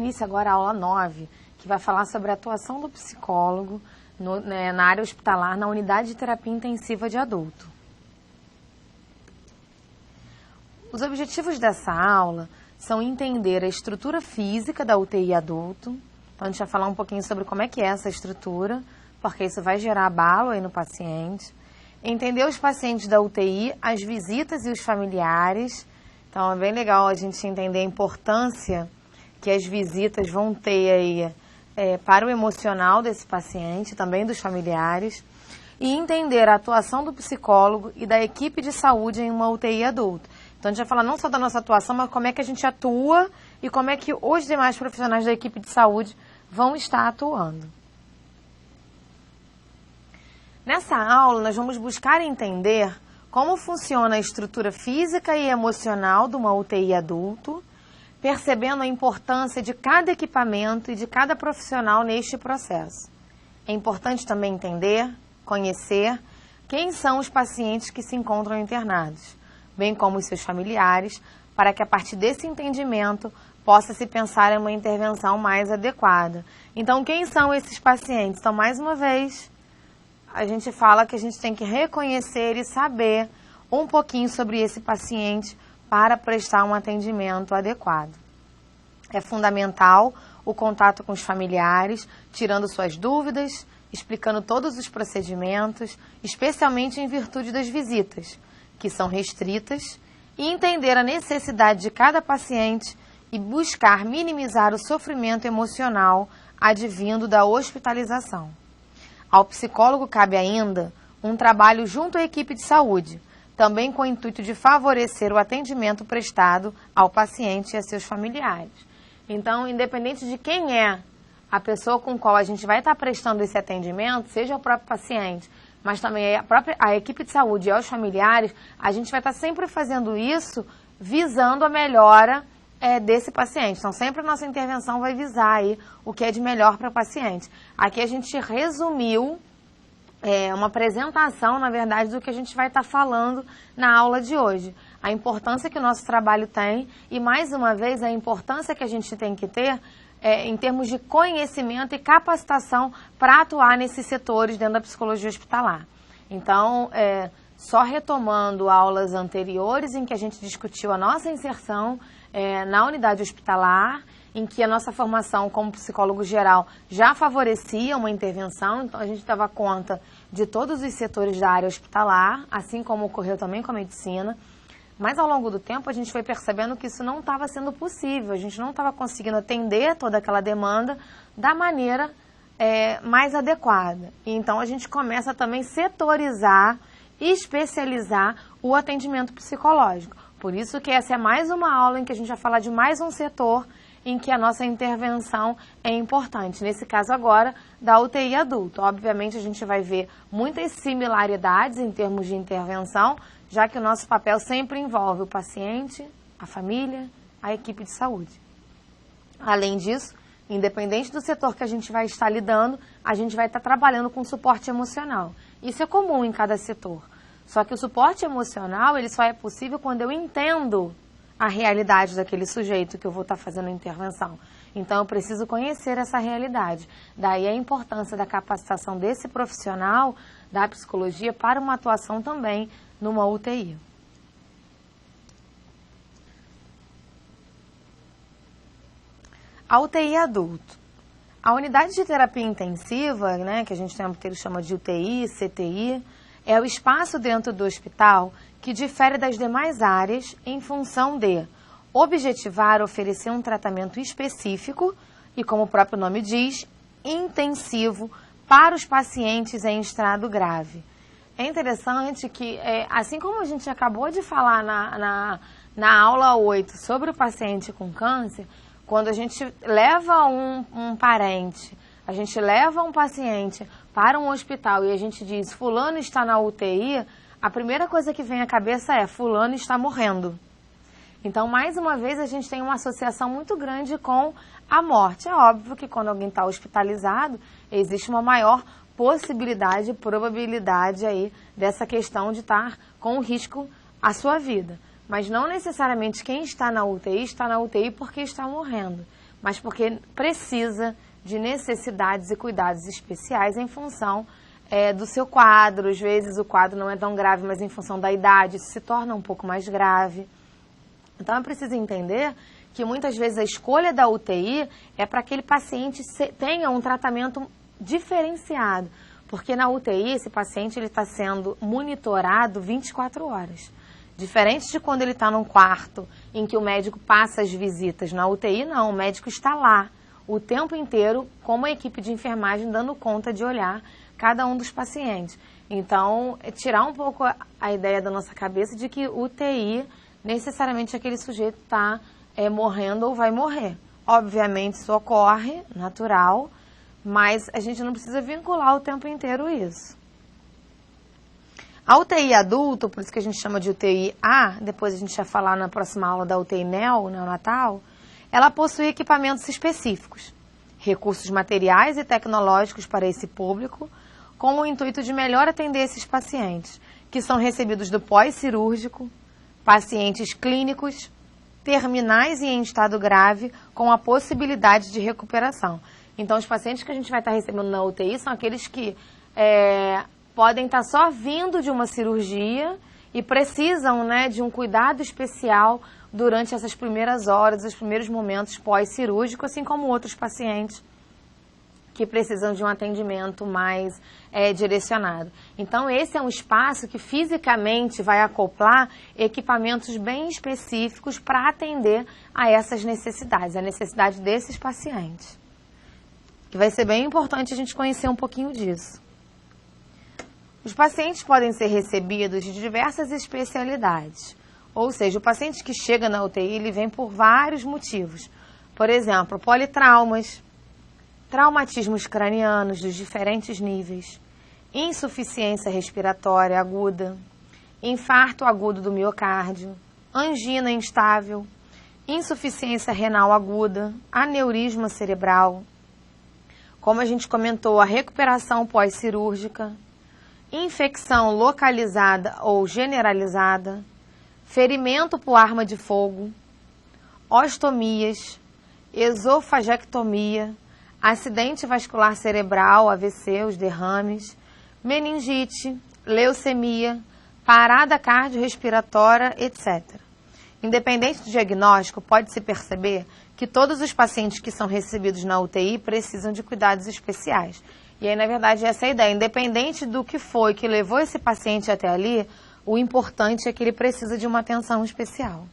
início agora a aula 9, que vai falar sobre a atuação do psicólogo na área hospitalar, na unidade de terapia intensiva de adulto. Os objetivos dessa aula são entender a estrutura física da UTI adulto. Então, a gente vai falar um pouquinho sobre como é que é essa estrutura, porque isso vai gerar abalo aí no paciente. Entender os pacientes da UTI, as visitas e os familiares. Então, é bem legal a gente entender a importância que as visitas vão ter aí para o emocional desse paciente, também dos familiares. E entender a atuação do psicólogo e da equipe de saúde em uma UTI adulto. Então, a gente vai falar não só da nossa atuação, mas como é que a gente atua e como é que os demais profissionais da equipe de saúde vão estar atuando. Nessa aula, nós vamos buscar entender como funciona a estrutura física e emocional de uma UTI adulto, percebendo a importância de cada equipamento e de cada profissional neste processo. É importante também entender, conhecer quem são os pacientes que se encontram internados, bem como os seus familiares, para que a partir desse entendimento possa se pensar em uma intervenção mais adequada. Então, quem são esses pacientes? Então, mais uma vez, a gente fala que a gente tem que reconhecer e saber um pouquinho sobre esse paciente para prestar um atendimento adequado. É fundamental o contato com os familiares, tirando suas dúvidas, explicando todos os procedimentos, especialmente em virtude das visitas, que são restritas, e entender a necessidade de cada paciente e buscar minimizar o sofrimento emocional advindo da hospitalização. Ao psicólogo cabe ainda um trabalho junto à equipe de saúde, também com o intuito de favorecer o atendimento prestado ao paciente e a seus familiares. Então, independente de quem é a pessoa com qual a gente vai estar prestando esse atendimento, seja o próprio paciente, mas também a equipe de saúde e os familiares, a gente vai estar sempre fazendo isso visando a melhora desse paciente. Então, sempre a nossa intervenção vai visar aí o que é de melhor para o paciente. Aqui a gente resumiu uma apresentação, na verdade, do que a gente vai estar falando na aula de hoje. A importância que o nosso trabalho tem e, mais uma vez, a importância que a gente tem que ter em termos de conhecimento e capacitação para atuar nesses setores dentro da psicologia hospitalar. Então, só retomando aulas anteriores em que a gente discutiu a nossa inserção na unidade hospitalar, em que a nossa formação como psicólogo geral já favorecia uma intervenção, então a gente dava conta de todos os setores da área hospitalar, assim como ocorreu também com a medicina, mas ao longo do tempo a gente foi percebendo que isso não estava sendo possível, a gente não estava conseguindo atender toda aquela demanda da maneira mais adequada. E então a gente começa também a setorizar e especializar o atendimento psicológico. Por isso que essa é mais uma aula em que a gente vai falar de mais um setor em que a nossa intervenção é importante. Nesse caso agora, da UTI adulto. Obviamente a gente vai ver muitas similaridades em termos de intervenção, já que o nosso papel sempre envolve o paciente, a família, a equipe de saúde. Além disso, independente do setor que a gente vai estar lidando, a gente vai estar trabalhando com suporte emocional. Isso é comum em cada setor. Só que o suporte emocional, ele só é possível quando eu entendo a realidade daquele sujeito que eu vou estar fazendo a intervenção. Então, eu preciso conhecer essa realidade. Daí a importância da capacitação desse profissional da psicologia para uma atuação também numa UTI. A UTI adulto. A unidade de terapia intensiva, que a gente tem que chama de UTI, CTI, é o espaço dentro do hospital que difere das demais áreas em função de objetivar oferecer um tratamento específico e, como o próprio nome diz, intensivo para os pacientes em estado grave. É interessante que, assim como a gente acabou de falar na aula 8 sobre o paciente com câncer, quando a gente leva um parente, a gente leva um paciente para um hospital e a gente diz fulano está na UTI, a primeira coisa que vem à cabeça é fulano está morrendo. Então, mais uma vez, a gente tem uma associação muito grande com a morte. É óbvio que quando alguém está hospitalizado, existe uma maior possibilidade, probabilidade aí dessa questão de estar com risco à sua vida. Mas não necessariamente quem está na UTI porque está morrendo. mas porque precisa de necessidades e cuidados especiais em função do seu quadro. Às vezes o quadro não é tão grave, mas em função da idade isso se torna um pouco mais grave. Então é preciso entender que muitas vezes a escolha da UTI é para que aquele paciente tenha um tratamento diferenciado, porque na UTI esse paciente está sendo monitorado 24 horas. Diferente de quando ele está num quarto em que o médico passa as visitas. Na UTI não, o médico está lá o tempo inteiro com uma equipe de enfermagem dando conta de olhar cada um dos pacientes. Então, tirar um pouco a ideia da nossa cabeça de que UTI, necessariamente aquele sujeito está morrendo ou vai morrer. Obviamente isso ocorre, natural, mas a gente não precisa vincular o tempo inteiro isso. A UTI adulto, por isso que a gente chama de UTI A, depois a gente vai falar na próxima aula da UTI neonatal, ela possui equipamentos específicos, recursos materiais e tecnológicos para esse público, com o intuito de melhor atender esses pacientes, que são recebidos do pós-cirúrgico, pacientes clínicos, terminais e em estado grave, com a possibilidade de recuperação. Então, os pacientes que a gente vai estar recebendo na UTI são aqueles que podem estar só vindo de uma cirurgia e precisam, de um cuidado especial durante essas primeiras horas, os primeiros momentos pós-cirúrgico, assim como outros pacientes que precisam de um atendimento mais direcionado. Então, esse é um espaço que fisicamente vai acoplar equipamentos bem específicos para atender a essas necessidades, a necessidade desses pacientes. Que vai ser bem importante a gente conhecer um pouquinho disso. Os pacientes podem ser recebidos de diversas especialidades. Ou seja, o paciente que chega na UTI, ele vem por vários motivos. Por exemplo, politraumas, traumatismos cranianos dos diferentes níveis, insuficiência respiratória aguda, infarto agudo do miocárdio, angina instável, insuficiência renal aguda, aneurisma cerebral, como a gente comentou, a recuperação pós-cirúrgica, infecção localizada ou generalizada, ferimento por arma de fogo, ostomias, esofagectomia, acidente vascular cerebral, AVC, os derrames, meningite, leucemia, parada cardiorrespiratória, etc. Independente do diagnóstico, pode-se perceber que todos os pacientes que são recebidos na UTI precisam de cuidados especiais. E aí, na verdade, essa é a ideia. Independente do que foi que levou esse paciente até ali, o importante é que ele precisa de uma atenção especial.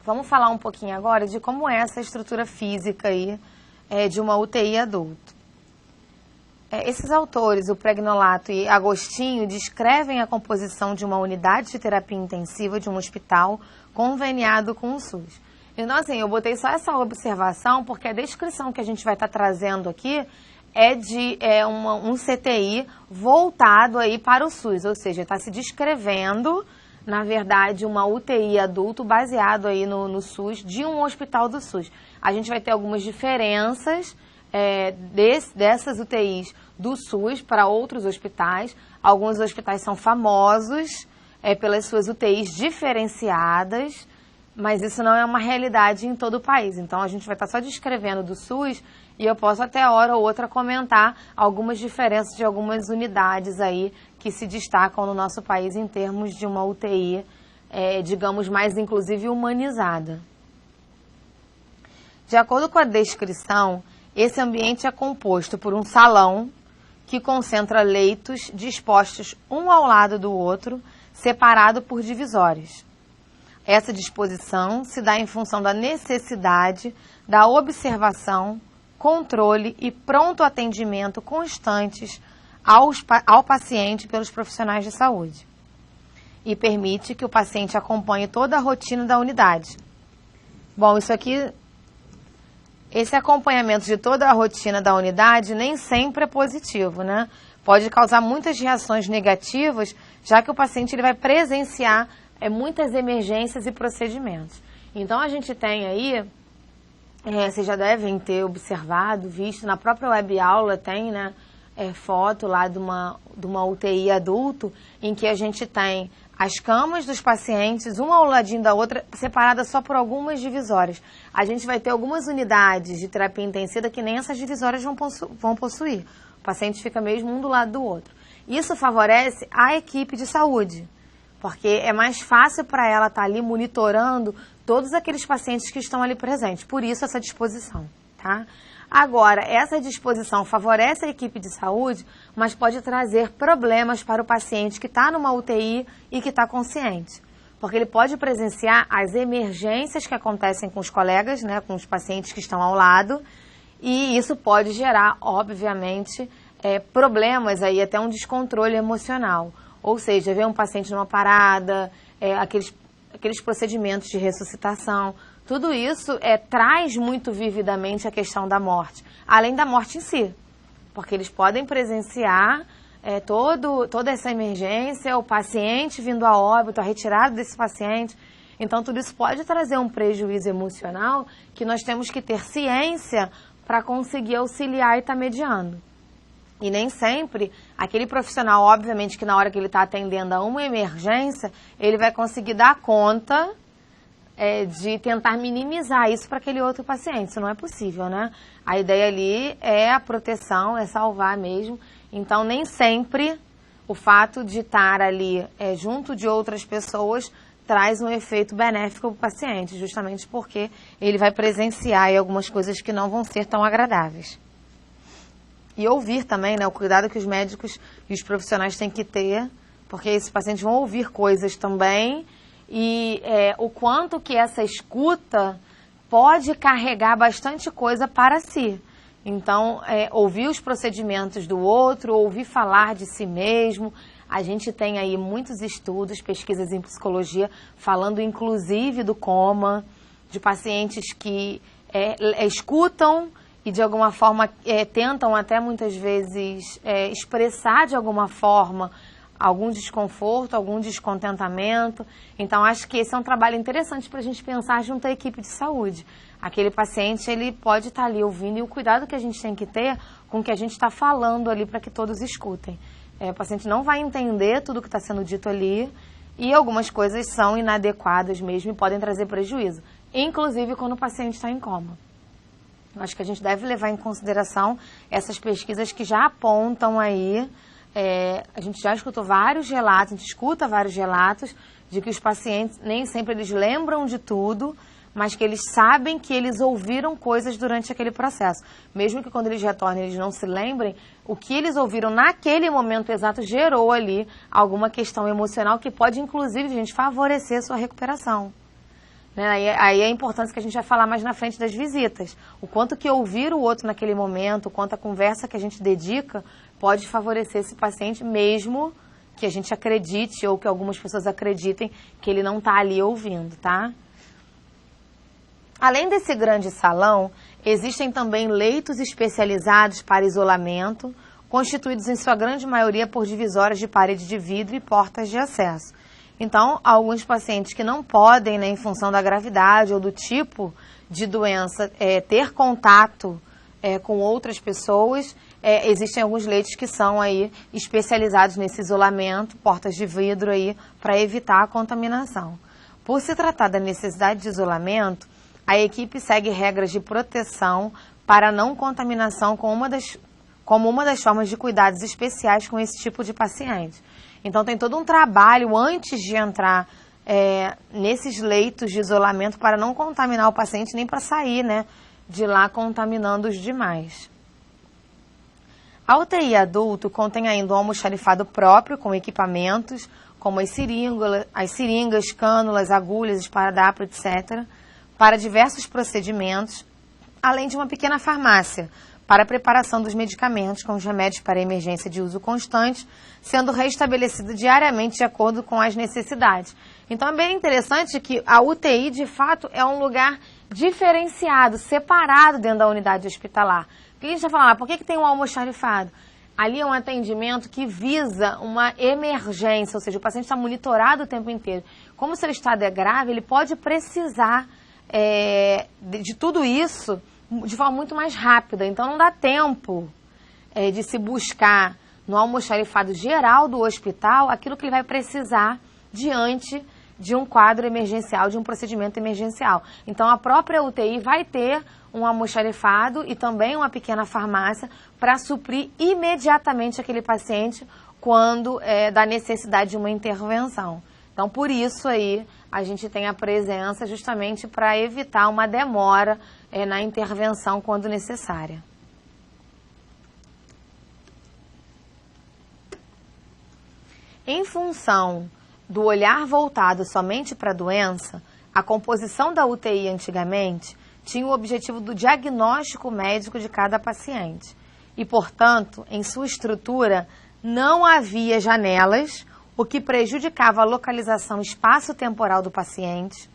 Vamos falar um pouquinho agora de como é essa estrutura física aí, de uma UTI adulto. Esses autores, o Pregnolato e Agostinho, descrevem a composição de uma unidade de terapia intensiva de um hospital conveniado com o SUS. Então, assim, eu botei só essa observação porque a descrição que a gente vai estar trazendo aqui é de um CTI voltado aí para o SUS, ou seja, está se descrevendo, na verdade, uma UTI adulto baseado aí no SUS, de um hospital do SUS. A gente vai ter algumas diferenças dessas UTIs do SUS para outros hospitais. Alguns hospitais são famosos pelas suas UTIs diferenciadas, mas isso não é uma realidade em todo o país. Então, a gente vai estar só descrevendo do SUS e eu posso até hora ou outra comentar algumas diferenças de algumas unidades aí que se destacam no nosso país em termos de uma UTI, digamos, mais inclusive humanizada. De acordo com a descrição, esse ambiente é composto por um salão que concentra leitos dispostos um ao lado do outro, separado por divisórias. Essa disposição se dá em função da necessidade da observação, controle e pronto atendimento constantes ao paciente pelos profissionais de saúde. E permite que o paciente acompanhe toda a rotina da unidade. Bom, esse acompanhamento de toda a rotina da unidade nem sempre é positivo, né? Pode causar muitas reações negativas, já que o paciente ele vai presenciar muitas emergências e procedimentos. Então, a gente tem aí, vocês já devem ter observado, visto, na própria web aula tem, foto lá de uma UTI adulto, em que a gente tem as camas dos pacientes, uma ao ladinho da outra, separadas só por algumas divisórias. A gente vai ter algumas unidades de terapia intensiva que nem essas divisórias vão possuir. O paciente fica mesmo um do lado do outro. Isso favorece a equipe de saúde, porque é mais fácil para ela estar ali monitorando todos aqueles pacientes que estão ali presentes. Por isso essa disposição, tá? Agora, essa disposição favorece a equipe de saúde, mas pode trazer problemas para o paciente que está numa UTI e que está consciente. Porque ele pode presenciar as emergências que acontecem com os colegas, né, com os pacientes que estão ao lado, e isso pode gerar, obviamente, problemas aí, até um descontrole emocional. Ou seja, ver um paciente numa parada, aqueles procedimentos de ressuscitação. Tudo isso traz muito vividamente a questão da morte, além da morte em si, porque eles podem presenciar toda essa emergência, o paciente vindo a óbito, a retirada desse paciente. Então, tudo isso pode trazer um prejuízo emocional que nós temos que ter ciência para conseguir auxiliar e estar mediando. E nem sempre aquele profissional, obviamente, que na hora que ele está atendendo a uma emergência, ele vai conseguir dar conta de tentar minimizar isso para aquele outro paciente. Isso não é possível, né? A ideia ali é a proteção, é salvar mesmo. Então, nem sempre o fato de estar ali junto de outras pessoas traz um efeito benéfico para o paciente, justamente porque ele vai presenciar aí algumas coisas que não vão ser tão agradáveis. E ouvir também, né, o cuidado que os médicos e os profissionais têm que ter, porque esses pacientes vão ouvir coisas também, e o quanto que essa escuta pode carregar bastante coisa para si. Então, ouvir os procedimentos do outro, ouvir falar de si mesmo. A gente tem aí muitos estudos, pesquisas em psicologia, falando inclusive do coma, de pacientes que escutam e de alguma forma tentam até muitas vezes expressar de alguma forma algum desconforto, algum descontentamento. Então, acho que esse é um trabalho interessante para a gente pensar junto à equipe de saúde. Aquele paciente, ele pode estar ali ouvindo, e o cuidado que a gente tem que ter com o que a gente está falando ali para que todos escutem. O paciente não vai entender tudo o que está sendo dito ali, e algumas coisas são inadequadas mesmo e podem trazer prejuízo, inclusive quando o paciente está em coma. Acho que a gente deve levar em consideração essas pesquisas que já apontam aí. A gente já escutou vários relatos, a gente escuta vários relatos de que os pacientes nem sempre eles lembram de tudo, mas que eles sabem que eles ouviram coisas durante aquele processo. Mesmo que quando eles retornem eles não se lembrem, o que eles ouviram naquele momento exato gerou ali alguma questão emocional que pode, inclusive, gente, favorecer a sua recuperação. Né? Aí é a importância que a gente vai falar mais na frente das visitas. O quanto que ouvir o outro naquele momento, o quanto a conversa que a gente dedica pode favorecer esse paciente, mesmo que a gente acredite ou que algumas pessoas acreditem que ele não está ali ouvindo, tá? Além desse grande salão, existem também leitos especializados para isolamento, constituídos em sua grande maioria por divisórias de parede de vidro e portas de acesso. Então, alguns pacientes que não podem, né, em função da gravidade ou do tipo de doença, ter contato com outras pessoas, existem alguns leitos que são aí especializados nesse isolamento, portas de vidro aí, para evitar a contaminação. Por se tratar da necessidade de isolamento, a equipe segue regras de proteção para não contaminação como uma das formas de cuidados especiais com esse tipo de paciente. Então, tem todo um trabalho antes de entrar nesses leitos de isolamento para não contaminar o paciente, nem para sair, né, de lá contaminando os demais. A UTI adulto contém ainda um almoxarifado próprio com equipamentos, como as seringas, cânulas, agulhas, esparadrapo, etc., para diversos procedimentos, além de uma pequena farmácia para a preparação dos medicamentos com os remédios para emergência de uso constante, sendo restabelecido diariamente de acordo com as necessidades. Então, é bem interessante que a UTI, de fato, é um lugar diferenciado, separado dentro da unidade hospitalar. Porque a gente vai falar, por que tem um almoxarifado? Ali é um atendimento que visa uma emergência, ou seja, o paciente está monitorado o tempo inteiro. Como o seu estado é grave, ele pode precisar de tudo isso de forma muito mais rápida. Então, não dá tempo de se buscar no almoxarifado geral do hospital aquilo que ele vai precisar diante de um quadro emergencial, de um procedimento emergencial. Então, a própria UTI vai ter um almoxarifado e também uma pequena farmácia para suprir imediatamente aquele paciente quando da necessidade de uma intervenção. Então, por isso aí, a gente tem a presença justamente para evitar uma demora na intervenção quando necessária. Em função do olhar voltado somente para a doença, a composição da UTI antigamente tinha o objetivo do diagnóstico médico de cada paciente. E, portanto, em sua estrutura, não havia janelas, o que prejudicava a localização espaço-temporal do paciente.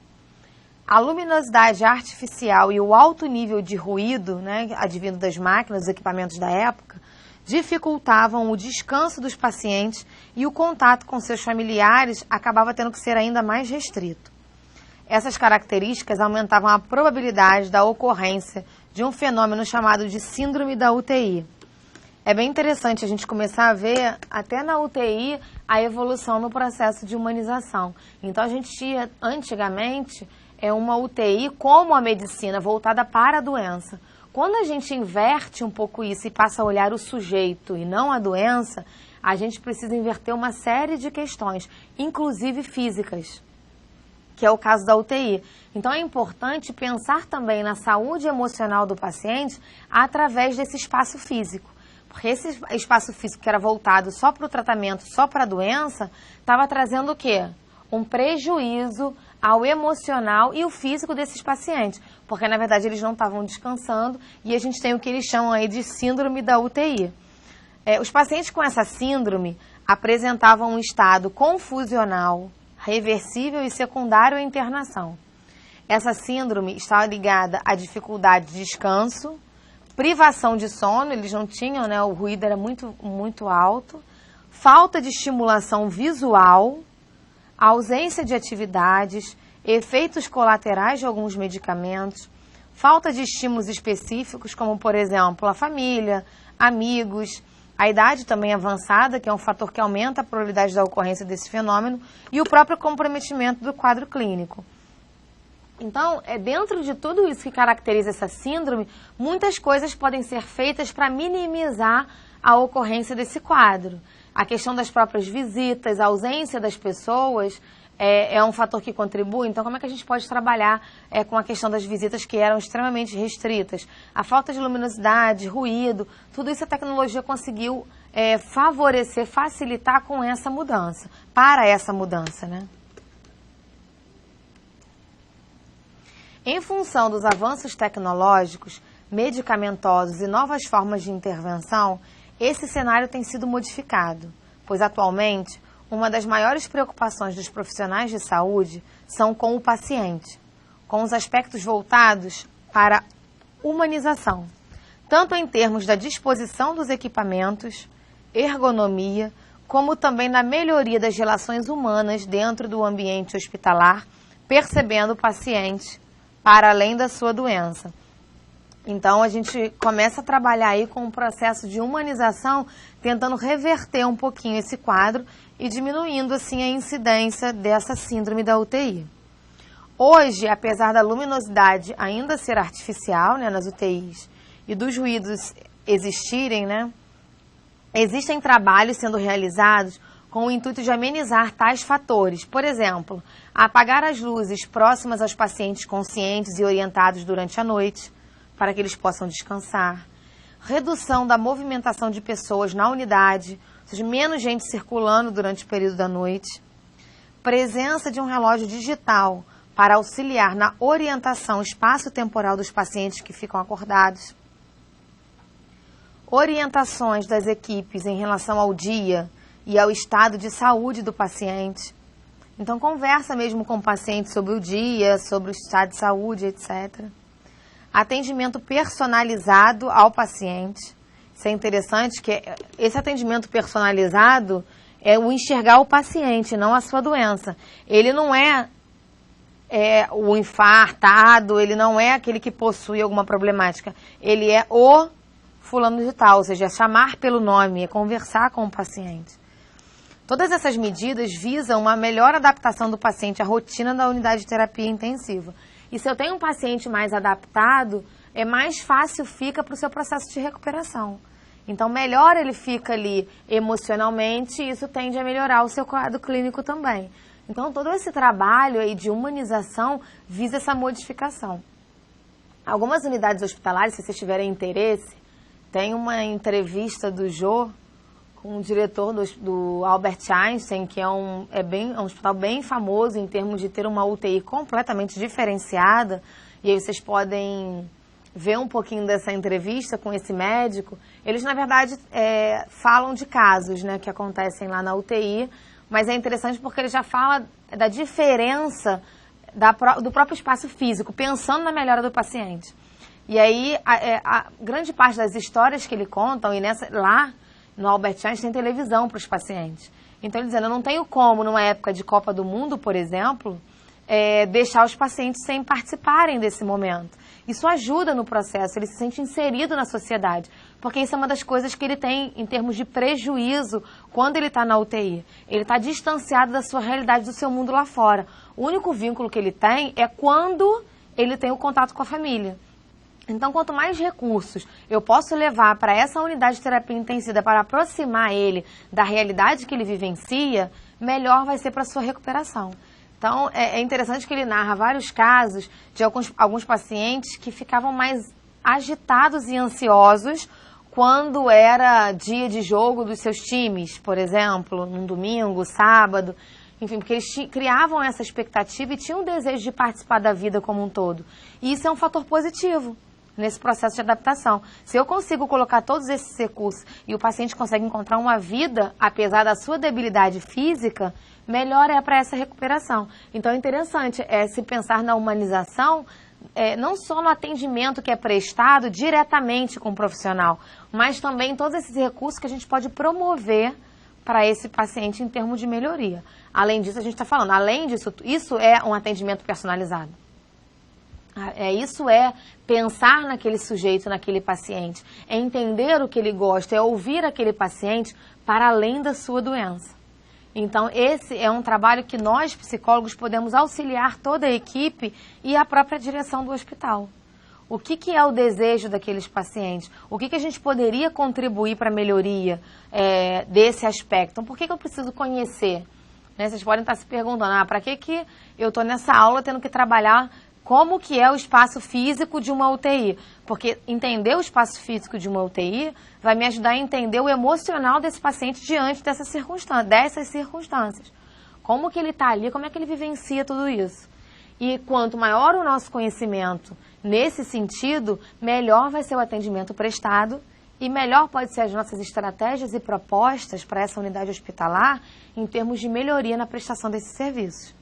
A luminosidade artificial e o alto nível de ruído, advindo das máquinas, dos equipamentos da época, dificultavam o descanso dos pacientes e o contato com seus familiares acabava tendo que ser ainda mais restrito. Essas características aumentavam a probabilidade da ocorrência de um fenômeno chamado de síndrome da UTI. É bem interessante a gente começar a ver, até na UTI, a evolução no processo de humanização. Então, a gente tinha, antigamente, uma UTI como a medicina, voltada para a doença. Quando a gente inverte um pouco isso e passa a olhar o sujeito e não a doença, a gente precisa inverter uma série de questões, inclusive físicas, que é o caso da UTI. Então, é importante pensar também na saúde emocional do paciente através desse espaço físico. Porque esse espaço físico que era voltado só para o tratamento, só para a doença, estava trazendo o quê? Um prejuízo ao emocional e o físico desses pacientes. Porque, na verdade, eles não estavam descansando e a gente tem o que eles chamam aí de síndrome da UTI. Os pacientes com essa síndrome apresentavam um estado confusional, reversível e secundário à internação. Essa síndrome estava ligada à dificuldade de descanso, privação de sono, eles não tinham, o ruído era muito alto, falta de estimulação visual, ausência de atividades, efeitos colaterais de alguns medicamentos, falta de estímulos específicos, como, por exemplo, a família, amigos, a idade também avançada, que é um fator que aumenta a probabilidade da ocorrência desse fenômeno, e o próprio comprometimento do quadro clínico. Então, dentro de tudo isso que caracteriza essa síndrome, muitas coisas podem ser feitas para minimizar a ocorrência desse quadro. A questão das próprias visitas, a ausência das pessoas é um fator que contribui. Então, como é que a gente pode trabalhar com a questão das visitas que eram extremamente restritas? A falta de luminosidade, ruído, tudo isso a tecnologia conseguiu favorecer, facilitar com essa mudança, para essa mudança, Em função dos avanços tecnológicos, medicamentosos e novas formas de intervenção, esse cenário tem sido modificado, pois atualmente uma das maiores preocupações dos profissionais de saúde são com o paciente, com os aspectos voltados para a humanização, tanto em termos da disposição dos equipamentos, ergonomia, como também na melhoria das relações humanas dentro do ambiente hospitalar, percebendo o paciente para além da sua doença. Então, a gente começa a trabalhar aí com um processo de humanização, tentando reverter um pouquinho esse quadro e diminuindo, assim, a incidência dessa síndrome da UTI. Hoje, apesar da luminosidade ainda ser artificial, nas UTIs, e dos ruídos existirem, existem trabalhos sendo realizados com o intuito de amenizar tais fatores. Por exemplo, apagar as luzes próximas aos pacientes conscientes e orientados durante a noite, para que eles possam descansar. Redução da movimentação de pessoas na unidade, ou seja, menos gente circulando durante o período da noite. Presença de um relógio digital para auxiliar na orientação espaço-temporal dos pacientes que ficam acordados. Orientações das equipes em relação ao dia e ao estado de saúde do paciente. Então, conversa mesmo com o paciente sobre o dia, sobre o estado de saúde, etc. Atendimento personalizado ao paciente. Isso é interessante, que esse atendimento personalizado é o enxergar o paciente, não a sua doença. Ele não é o infartado, ele não é aquele que possui alguma problemática. Ele é o fulano de tal, ou seja, chamar pelo nome, é conversar com o paciente. Todas essas medidas visam uma melhor adaptação do paciente à rotina da unidade de terapia intensiva. E se eu tenho um paciente mais adaptado, mais fácil fica para o seu processo de recuperação. Então, melhor ele fica ali emocionalmente, e isso tende a melhorar o seu quadro clínico também. Então, todo esse trabalho aí de humanização visa essa modificação. Algumas unidades hospitalares, se vocês tiverem interesse, tem uma entrevista do Jô com o diretor do Albert Einstein, que é um hospital bem famoso em termos de ter uma UTI completamente diferenciada. E aí vocês podem ver um pouquinho dessa entrevista com esse médico. Eles, na verdade, falam de casos, né, que acontecem lá na UTI, mas é interessante porque ele já fala da diferença do próprio espaço físico, pensando na melhora do paciente. E aí, a grande parte das histórias que ele conta, e lá no Albert Einstein tem televisão para os pacientes. Então, ele dizendo, eu não tenho como, numa época de Copa do Mundo, por exemplo, deixar os pacientes sem participarem desse momento. Isso ajuda no processo, ele se sente inserido na sociedade, porque isso é uma das coisas que ele tem em termos de prejuízo quando ele está na UTI. Ele está distanciado da sua realidade, do seu mundo lá fora. O único vínculo que ele tem é quando ele tem o contato com a família. Então, quanto mais recursos eu posso levar para essa unidade de terapia intensiva para aproximar ele da realidade que ele vivencia, melhor vai ser para a sua recuperação. Então, é interessante que ele narra vários casos de alguns pacientes que ficavam mais agitados e ansiosos quando era dia de jogo dos seus times, por exemplo, num domingo, sábado, enfim, porque eles criavam essa expectativa e tinham o desejo de participar da vida como um todo. E isso é um fator positivo nesse processo de adaptação. Se eu consigo colocar todos esses recursos e o paciente consegue encontrar uma vida, apesar da sua debilidade física, melhor é para essa recuperação. Então, é interessante se pensar na humanização, não só no atendimento que é prestado diretamente com o profissional, mas também todos esses recursos que a gente pode promover para esse paciente em termos de melhoria. Além disso, a gente está falando, além disso, isso é um atendimento personalizado. Isso é pensar naquele sujeito, naquele paciente, é entender o que ele gosta, é ouvir aquele paciente para além da sua doença. Então, esse é um trabalho que nós, psicólogos, podemos auxiliar toda a equipe e a própria direção do hospital. O que é o desejo daqueles pacientes? O que a gente poderia contribuir para a melhoria desse aspecto? Então, por que eu preciso conhecer? Né? Vocês podem estar se perguntando, para que eu estou nessa aula tendo que trabalhar como que é o espaço físico de uma UTI? Porque entender o espaço físico de uma UTI vai me ajudar a entender o emocional desse paciente diante dessas circunstâncias. Como que ele está ali, como é que ele vivencia tudo isso? E quanto maior o nosso conhecimento nesse sentido, melhor vai ser o atendimento prestado e melhor pode ser as nossas estratégias e propostas para essa unidade hospitalar em termos de melhoria na prestação desses serviços.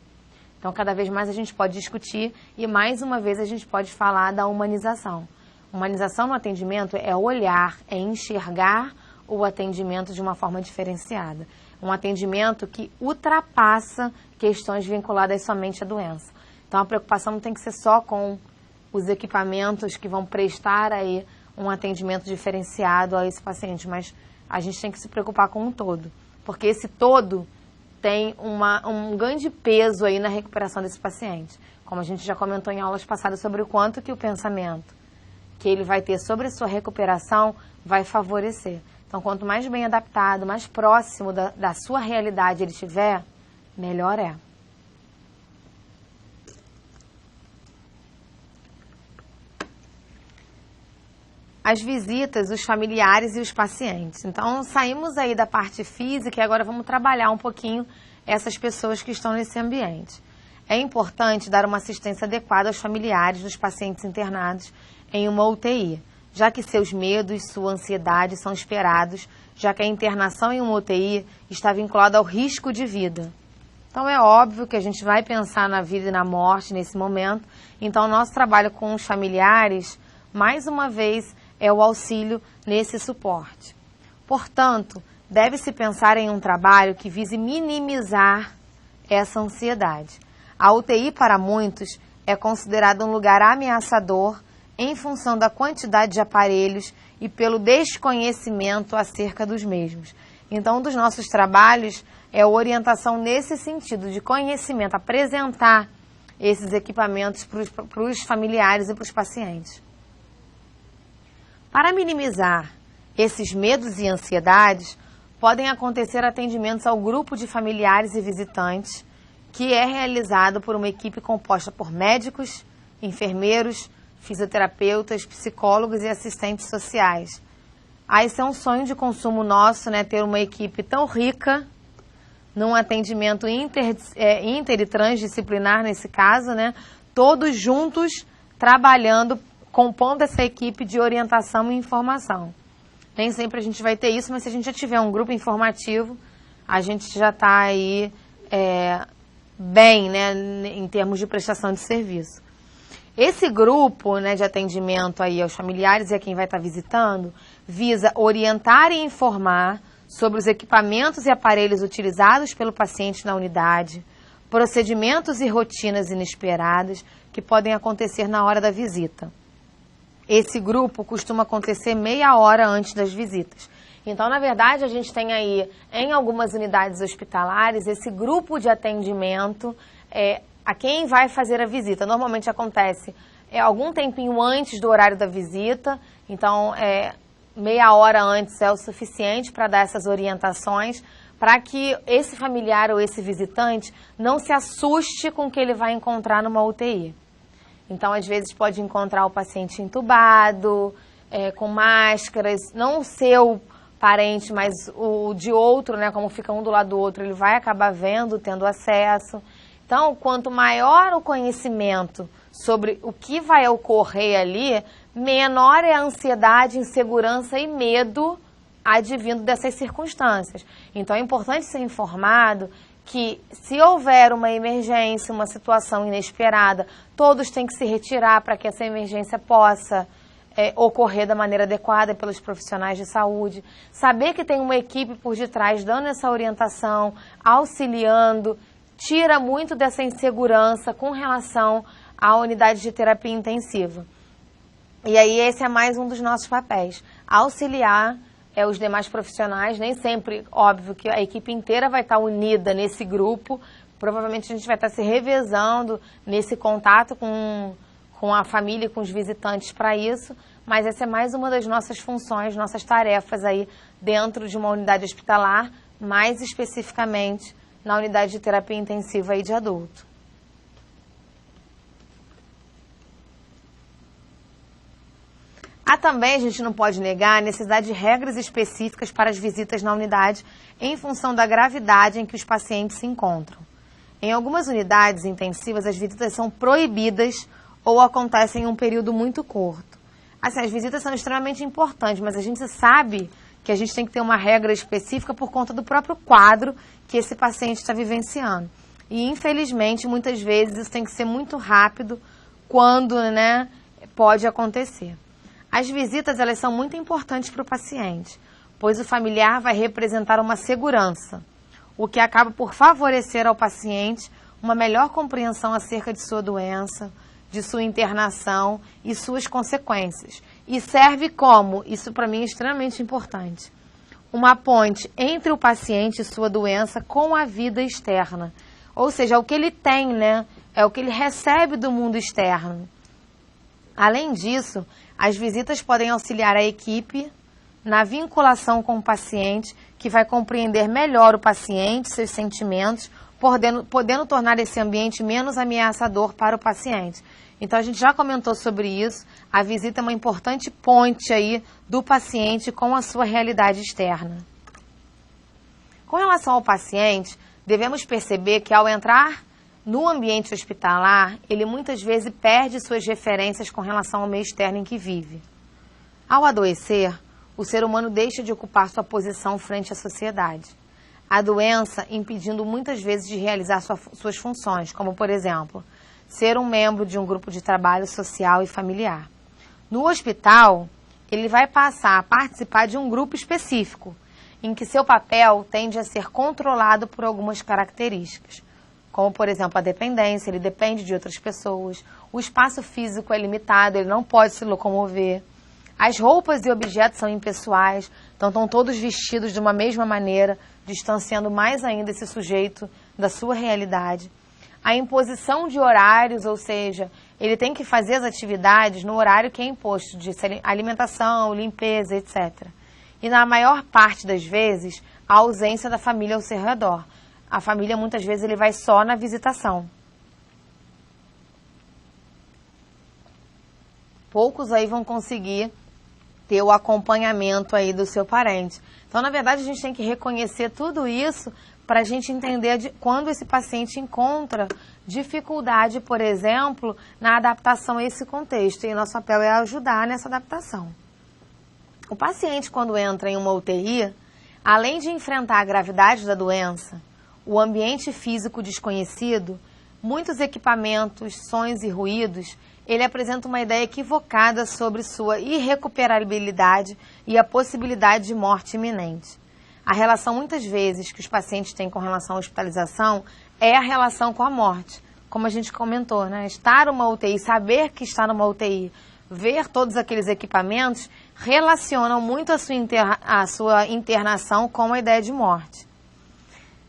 Então, cada vez mais a gente pode discutir e, mais uma vez, a gente pode falar da humanização. Humanização no atendimento é olhar, é enxergar o atendimento de uma forma diferenciada. Um atendimento que ultrapassa questões vinculadas somente à doença. Então, a preocupação não tem que ser só com os equipamentos que vão prestar aí um atendimento diferenciado a esse paciente, mas a gente tem que se preocupar com um todo, porque esse todo tem um grande peso aí na recuperação desse paciente. Como a gente já comentou em aulas passadas sobre o quanto que o pensamento que ele vai ter sobre a sua recuperação vai favorecer. Então, quanto mais bem adaptado, mais próximo da sua realidade ele estiver, melhor é. As visitas, os familiares e os pacientes. Então, saímos aí da parte física e agora vamos trabalhar um pouquinho essas pessoas que estão nesse ambiente. É importante dar uma assistência adequada aos familiares dos pacientes internados em uma UTI, já que seus medos, sua ansiedade são esperados, já que a internação em uma UTI está vinculada ao risco de vida. Então, é óbvio que a gente vai pensar na vida e na morte nesse momento. Então, o nosso trabalho com os familiares, mais uma vez, é o auxílio nesse suporte. Portanto, deve-se pensar em um trabalho que vise minimizar essa ansiedade. A UTI, para muitos, é considerada um lugar ameaçador em função da quantidade de aparelhos e pelo desconhecimento acerca dos mesmos. Então, um dos nossos trabalhos é a orientação nesse sentido de conhecimento, apresentar esses equipamentos para os familiares e para os pacientes. Para minimizar esses medos e ansiedades, podem acontecer atendimentos ao grupo de familiares e visitantes, que é realizado por uma equipe composta por médicos, enfermeiros, fisioterapeutas, psicólogos e assistentes sociais. Esse é um sonho de consumo nosso, né, ter uma equipe tão rica, num atendimento inter e transdisciplinar nesse caso, né, todos juntos trabalhando, compondo essa equipe de orientação e informação. Nem sempre a gente vai ter isso, mas se a gente já tiver um grupo informativo, a gente já está aí bem, né, em termos de prestação de serviço. Esse grupo, né, de atendimento aí aos familiares e a quem vai estar visitando, visa orientar e informar sobre os equipamentos e aparelhos utilizados pelo paciente na unidade, procedimentos e rotinas inesperadas que podem acontecer na hora da visita. Esse grupo costuma acontecer meia hora antes das visitas. Então, na verdade, a gente tem aí, em algumas unidades hospitalares, esse grupo de atendimento a quem vai fazer a visita. Normalmente acontece algum tempinho antes do horário da visita, então meia hora antes é o suficiente para dar essas orientações, para que esse familiar ou esse visitante não se assuste com o que ele vai encontrar numa UTI. Então, às vezes, pode encontrar o paciente entubado, com máscaras, não o seu parente, mas o de outro, né, como fica um do lado do outro, ele vai acabar vendo, tendo acesso. Então, quanto maior o conhecimento sobre o que vai ocorrer ali, menor é a ansiedade, insegurança e medo advindo dessas circunstâncias. Então, é importante ser informado que, se houver uma emergência, uma situação inesperada, todos têm que se retirar para que essa emergência possa ocorrer da maneira adequada pelos profissionais de saúde. Saber que tem uma equipe por detrás dando essa orientação, auxiliando, tira muito dessa insegurança com relação à unidade de terapia intensiva. E aí esse é mais um dos nossos papéis, auxiliar os demais profissionais, nem sempre, óbvio, que a equipe inteira vai estar unida nesse grupo, provavelmente a gente vai estar se revezando nesse contato com a família e com os visitantes para isso, mas essa é mais uma das nossas funções, nossas tarefas aí dentro de uma unidade hospitalar, mais especificamente na unidade de terapia intensiva aí de adulto. Há também, a gente não pode negar, a necessidade de regras específicas para as visitas na unidade em função da gravidade em que os pacientes se encontram. Em algumas unidades intensivas, as visitas são proibidas ou acontecem em um período muito curto. Assim, as visitas são extremamente importantes, mas a gente sabe que a gente tem que ter uma regra específica por conta do próprio quadro que esse paciente está vivenciando. E, infelizmente, muitas vezes isso tem que ser muito rápido quando, né, pode acontecer. As visitas, elas são muito importantes para o paciente, pois o familiar vai representar uma segurança, o que acaba por favorecer ao paciente uma melhor compreensão acerca de sua doença, de sua internação e suas consequências. E serve como, isso para mim é extremamente importante, uma ponte entre o paciente e sua doença com a vida externa. Ou seja, o que ele tem, né, é o que ele recebe do mundo externo. Além disso, as visitas podem auxiliar a equipe na vinculação com o paciente, que vai compreender melhor o paciente, seus sentimentos, podendo tornar esse ambiente menos ameaçador para o paciente. Então, a gente já comentou sobre isso, a visita é uma importante ponte aí do paciente com a sua realidade externa. Com relação ao paciente, devemos perceber que ao entrar no ambiente hospitalar, ele muitas vezes perde suas referências com relação ao meio externo em que vive. Ao adoecer, o ser humano deixa de ocupar sua posição frente à sociedade. A doença impedindo muitas vezes de realizar suas funções, como, por exemplo, ser um membro de um grupo de trabalho social e familiar. No hospital, ele vai passar a participar de um grupo específico, em que seu papel tende a ser controlado por algumas características, como, por exemplo, a dependência, ele depende de outras pessoas, o espaço físico é limitado, ele não pode se locomover, as roupas e objetos são impessoais, então estão todos vestidos de uma mesma maneira, distanciando mais ainda esse sujeito da sua realidade. A imposição de horários, ou seja, ele tem que fazer as atividades no horário que é imposto, de alimentação, limpeza, etc. E na maior parte das vezes, a ausência da família ao seu redor. A família, muitas vezes, ele vai só na visitação. Poucos aí vão conseguir ter o acompanhamento aí do seu parente. Então, na verdade, a gente tem que reconhecer tudo isso para a gente entender quando esse paciente encontra dificuldade, por exemplo, na adaptação a esse contexto. E nosso papel é ajudar nessa adaptação. O paciente, quando entra em uma UTI, além de enfrentar a gravidade da doença, o ambiente físico desconhecido, muitos equipamentos, sons e ruídos, ele apresenta uma ideia equivocada sobre sua irrecuperabilidade e a possibilidade de morte iminente. A relação, muitas vezes, que os pacientes têm com relação à hospitalização é a relação com a morte. Como a gente comentou, né? Estar numa UTI, saber que está numa UTI, ver todos aqueles equipamentos, relacionam muito a sua internação com a ideia de morte.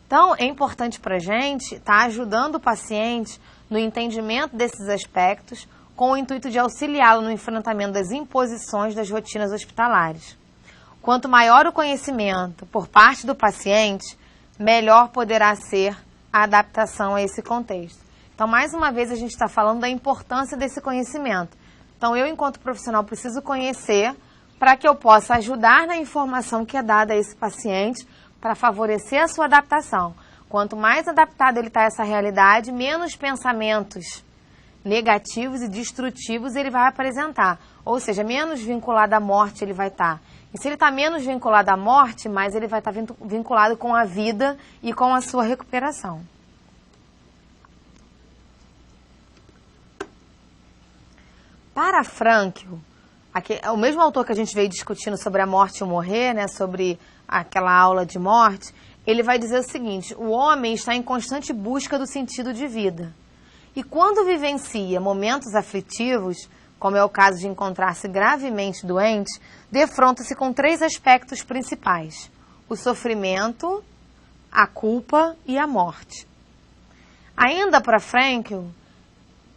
Então, é importante para a gente estar ajudando o paciente no entendimento desses aspectos, com o intuito de auxiliá-lo no enfrentamento das imposições das rotinas hospitalares. Quanto maior o conhecimento por parte do paciente, melhor poderá ser a adaptação a esse contexto. Então, mais uma vez, a gente está falando da importância desse conhecimento. Então, eu, enquanto profissional, preciso conhecer para que eu possa ajudar na informação que é dada a esse paciente para favorecer a sua adaptação. Quanto mais adaptado ele está a essa realidade, menos pensamentos negativos e destrutivos ele vai apresentar. Ou seja, menos vinculado à morte ele vai estar. E se ele está menos vinculado à morte, mais ele vai estar vinculado com a vida e com a sua recuperação. Para Frankl, o mesmo autor que a gente veio discutindo sobre a morte e o morrer, né, sobre aquela aula de morte, ele vai dizer o seguinte: o homem está em constante busca do sentido de vida. E quando vivencia momentos aflitivos, como é o caso de encontrar-se gravemente doente, defronta-se com 3 aspectos principais: o sofrimento, a culpa e a morte. Ainda para Frankl,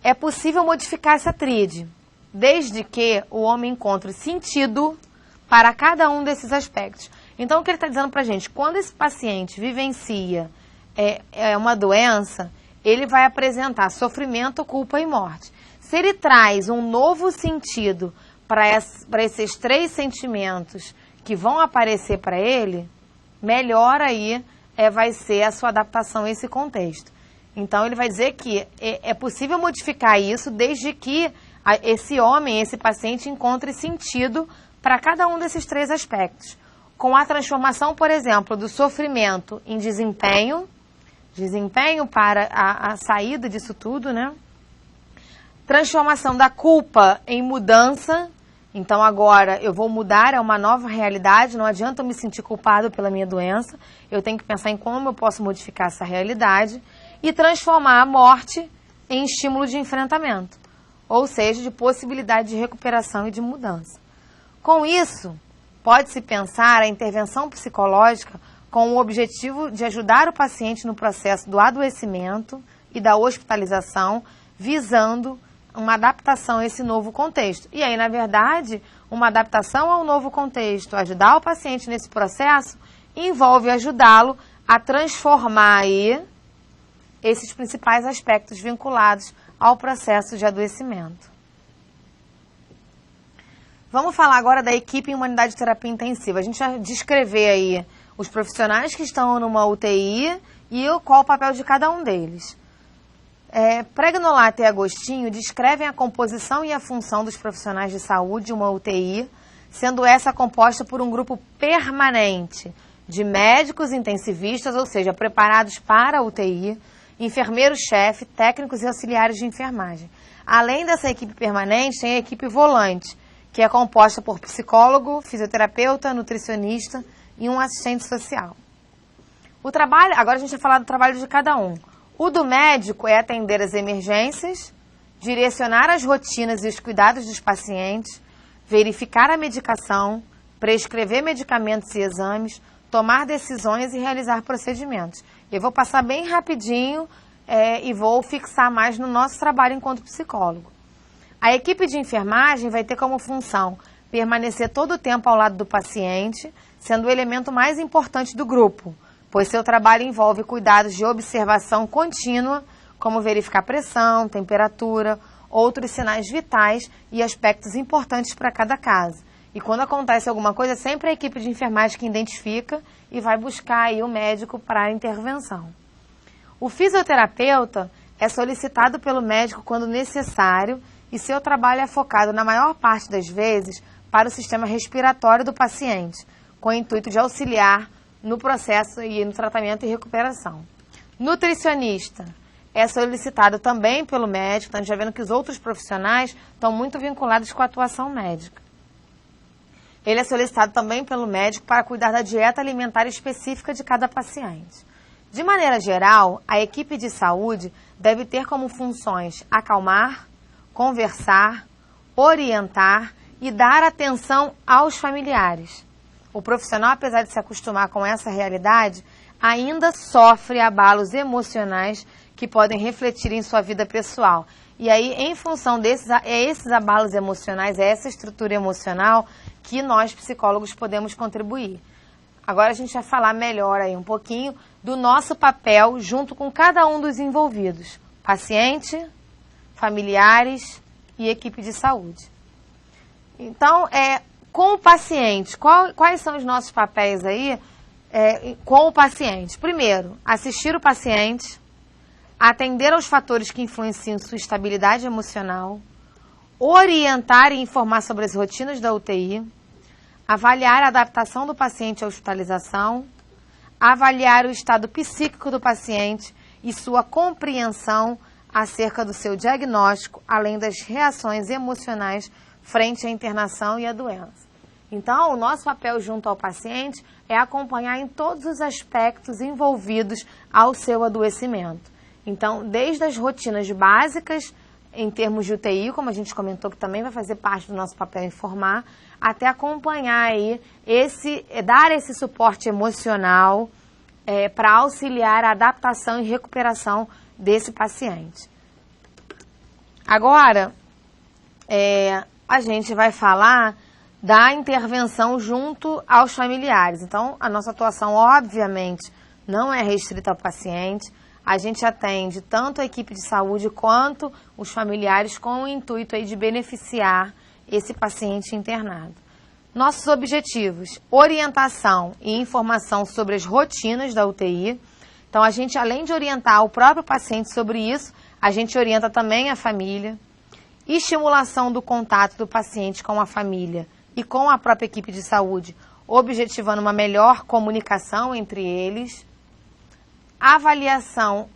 é possível modificar essa tríade, desde que o homem encontre sentido para cada um desses aspectos. Então, o que ele está dizendo para a gente? Quando esse paciente vivencia uma doença, ele vai apresentar sofrimento, culpa e morte. Se ele traz um novo sentido para esses 3 sentimentos que vão aparecer para ele, melhor aí vai ser a sua adaptação a esse contexto. Então, ele vai dizer que é possível modificar isso desde que esse homem, esse paciente, encontre sentido para cada um desses 3 aspectos. Com a transformação, por exemplo, do sofrimento em desempenho para a saída disso tudo, né? Transformação da culpa em mudança. Então, agora eu vou mudar, é uma nova realidade, não adianta eu me sentir culpado pela minha doença, eu tenho que pensar em como eu posso modificar essa realidade e transformar a morte em estímulo de enfrentamento, ou seja, de possibilidade de recuperação e de mudança. Com isso, pode-se pensar a intervenção psicológica com o objetivo de ajudar o paciente no processo do adoecimento e da hospitalização, visando uma adaptação a esse novo contexto. E aí, na verdade, uma adaptação ao novo contexto, ajudar o paciente nesse processo, envolve ajudá-lo a transformar aí esses principais aspectos vinculados ao processo de adoecimento. Vamos falar agora da equipe em unidade de terapia intensiva. A gente vai descrever aí os profissionais que estão numa UTI e qual o papel de cada um deles. Pregnolato e Agostinho descrevem a composição e a função dos profissionais de saúde de uma UTI, sendo essa composta por um grupo permanente de médicos intensivistas, ou seja, preparados para a UTI, enfermeiros-chefe, técnicos e auxiliares de enfermagem. Além dessa equipe permanente, tem a equipe volante, que é composta por psicólogo, fisioterapeuta, nutricionista e um assistente social. Agora a gente vai falar do trabalho de cada um. O do médico é atender as emergências, direcionar as rotinas e os cuidados dos pacientes, verificar a medicação, prescrever medicamentos e exames, tomar decisões e realizar procedimentos. Eu vou passar bem rapidinho e vou fixar mais no nosso trabalho enquanto psicólogo. A equipe de enfermagem vai ter como função permanecer todo o tempo ao lado do paciente, sendo o elemento mais importante do grupo, pois seu trabalho envolve cuidados de observação contínua, como verificar pressão, temperatura, outros sinais vitais e aspectos importantes para cada caso. E quando acontece alguma coisa, sempre a equipe de enfermagem que identifica e vai buscar aí o médico para a intervenção. O fisioterapeuta é solicitado pelo médico quando necessário e seu trabalho é focado, na maior parte das vezes, para o sistema respiratório do paciente, com o intuito de auxiliar no processo e no tratamento e recuperação. Nutricionista é solicitado também pelo médico, então a gente já vendo que os outros profissionais estão muito vinculados com a atuação médica. Ele é solicitado também pelo médico para cuidar da dieta alimentar específica de cada paciente. De maneira geral, a equipe de saúde deve ter como funções acalmar, conversar, orientar e dar atenção aos familiares. O profissional, apesar de se acostumar com essa realidade, ainda sofre abalos emocionais que podem refletir em sua vida pessoal. E aí, em função esses abalos emocionais, essa estrutura emocional que nós, psicólogos, podemos contribuir. Agora a gente vai falar melhor aí um pouquinho do nosso papel junto com cada um dos envolvidos. Paciente, familiares e equipe de saúde. Então, com o paciente, quais são os nossos papéis aí com o paciente? Primeiro, assistir o paciente, atender aos fatores que influenciam sua estabilidade emocional, orientar e informar sobre as rotinas da UTI, avaliar a adaptação do paciente à hospitalização, avaliar o estado psíquico do paciente e sua compreensão acerca do seu diagnóstico, além das reações emocionais frente à internação e à doença. Então, o nosso papel junto ao paciente é acompanhar em todos os aspectos envolvidos ao seu adoecimento. Então, desde as rotinas básicas, em termos de UTI, como a gente comentou, que também vai fazer parte do nosso papel informar, até acompanhar aí, dar esse suporte emocional para auxiliar a adaptação e recuperação desse paciente. Agora, a gente vai falar da intervenção junto aos familiares. Então, a nossa atuação, obviamente, não é restrita ao paciente. A gente atende tanto a equipe de saúde quanto os familiares com o intuito aí de beneficiar esse paciente internado. Nossos objetivos: orientação e informação sobre as rotinas da UTI. Então, a gente, além de orientar o próprio paciente sobre isso, a gente orienta também a família. Estimulação do contato do paciente com a família e com a própria equipe de saúde, objetivando uma melhor comunicação entre eles. Avaliação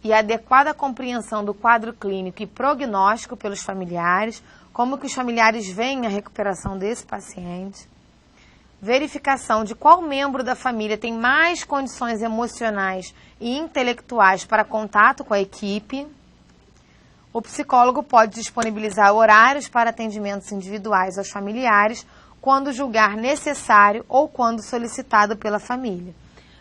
e adequada compreensão do quadro clínico e prognóstico pelos familiares, como que os familiares veem a recuperação desse paciente. Verificação de qual membro da família tem mais condições emocionais e intelectuais para contato com a equipe. O psicólogo pode disponibilizar horários para atendimentos individuais aos familiares, quando julgar necessário ou quando solicitado pela família.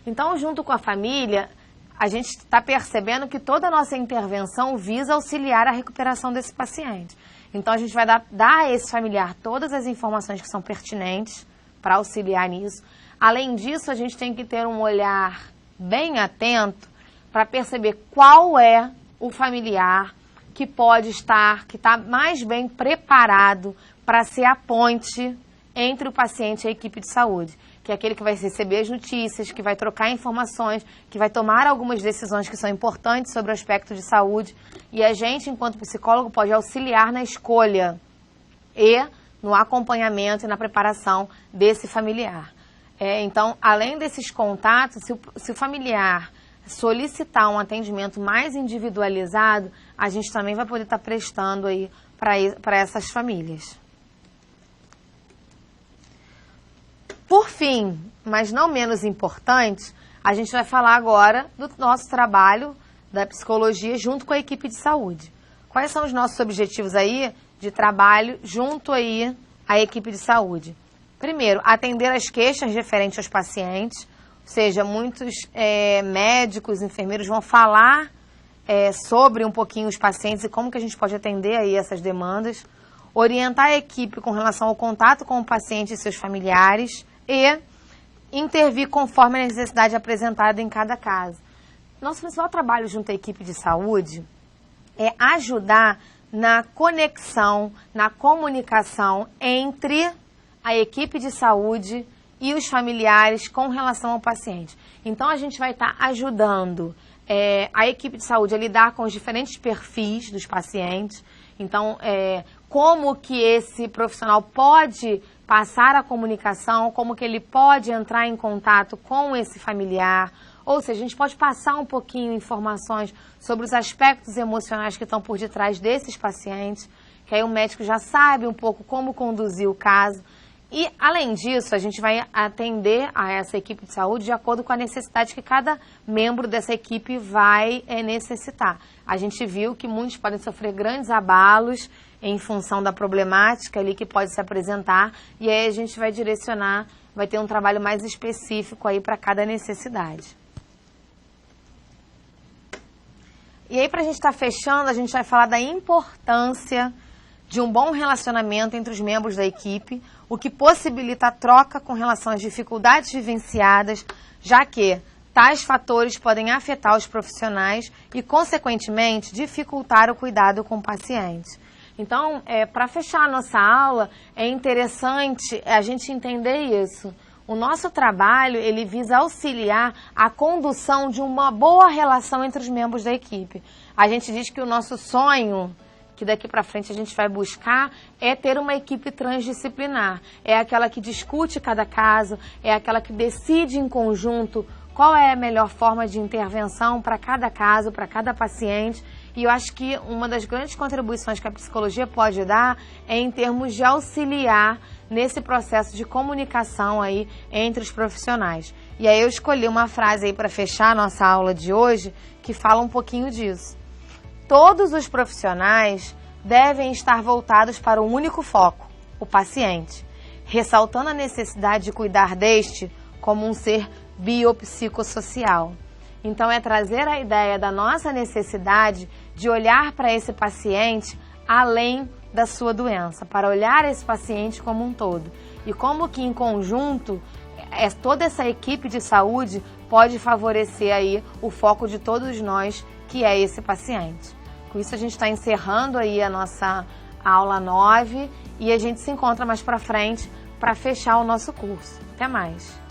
Então, junto com a família, a gente está percebendo que toda a nossa intervenção visa auxiliar a recuperação desse paciente. Então, a gente vai dar a esse familiar todas as informações que são pertinentes para auxiliar nisso. Além disso, a gente tem que ter um olhar bem atento para perceber qual é o familiar que pode estar, que está mais bem preparado para ser a ponte entre o paciente e a equipe de saúde, que é aquele que vai receber as notícias, que vai trocar informações, que vai tomar algumas decisões que são importantes sobre o aspecto de saúde. E a gente, enquanto psicólogo, pode auxiliar na escolha e no acompanhamento e na preparação desse familiar. Então, além desses contatos, se o familiar solicitar um atendimento mais individualizado, a gente também vai poder estar prestando aí para essas famílias. Por fim, mas não menos importante, a gente vai falar agora do nosso trabalho da psicologia junto com a equipe de saúde. Quais são os nossos objetivos aí de trabalho junto aí à equipe de saúde? Primeiro, atender as queixas referentes aos pacientes, Ou seja, muitos médicos, enfermeiros vão falar sobre um pouquinho os pacientes e como que a gente pode atender aí essas demandas, orientar a equipe com relação ao contato com o paciente e seus familiares e intervir conforme a necessidade apresentada em cada caso. Nosso principal trabalho junto à equipe de saúde é ajudar na conexão, na comunicação entre a equipe de saúde e os familiares com relação ao paciente. Então, a gente vai estar ajudando a equipe de saúde a lidar com os diferentes perfis dos pacientes. Então, como que esse profissional pode passar a comunicação, como que ele pode entrar em contato com esse familiar, ou seja, a gente pode passar um pouquinho informações sobre os aspectos emocionais que estão por detrás desses pacientes, que aí o médico já sabe um pouco como conduzir o caso. E, além disso, a gente vai atender a essa equipe de saúde de acordo com a necessidade que cada membro dessa equipe vai necessitar. A gente viu que muitos podem sofrer grandes abalos em função da problemática ali que pode se apresentar, e aí a gente vai direcionar, vai ter um trabalho mais específico aí para cada necessidade. E aí, para a gente estar fechando, a gente vai falar da importância de um bom relacionamento entre os membros da equipe, o que possibilita a troca com relação às dificuldades vivenciadas, já que tais fatores podem afetar os profissionais e, consequentemente, dificultar o cuidado com o paciente. Então, para fechar a nossa aula, é interessante a gente entender isso. O nosso trabalho, ele visa auxiliar a condução de uma boa relação entre os membros da equipe. A gente diz que o nosso sonho, que daqui para frente a gente vai buscar, é ter uma equipe transdisciplinar. É aquela que discute cada caso, é aquela que decide em conjunto qual é a melhor forma de intervenção para cada caso, para cada paciente. E eu acho que uma das grandes contribuições que a psicologia pode dar é em termos de auxiliar nesse processo de comunicação aí entre os profissionais. E aí eu escolhi uma frase aí para fechar a nossa aula de hoje que fala um pouquinho disso. Todos os profissionais devem estar voltados para um único foco, o paciente, ressaltando a necessidade de cuidar deste como um ser biopsicossocial. Então, é trazer a ideia da nossa necessidade de olhar para esse paciente além da sua doença, para olhar esse paciente como um todo. E como que, em conjunto, toda essa equipe de saúde pode favorecer aí o foco de todos nós, que é esse paciente. Com isso, a gente está encerrando aí a nossa aula 9 e a gente se encontra mais para frente para fechar o nosso curso. Até mais!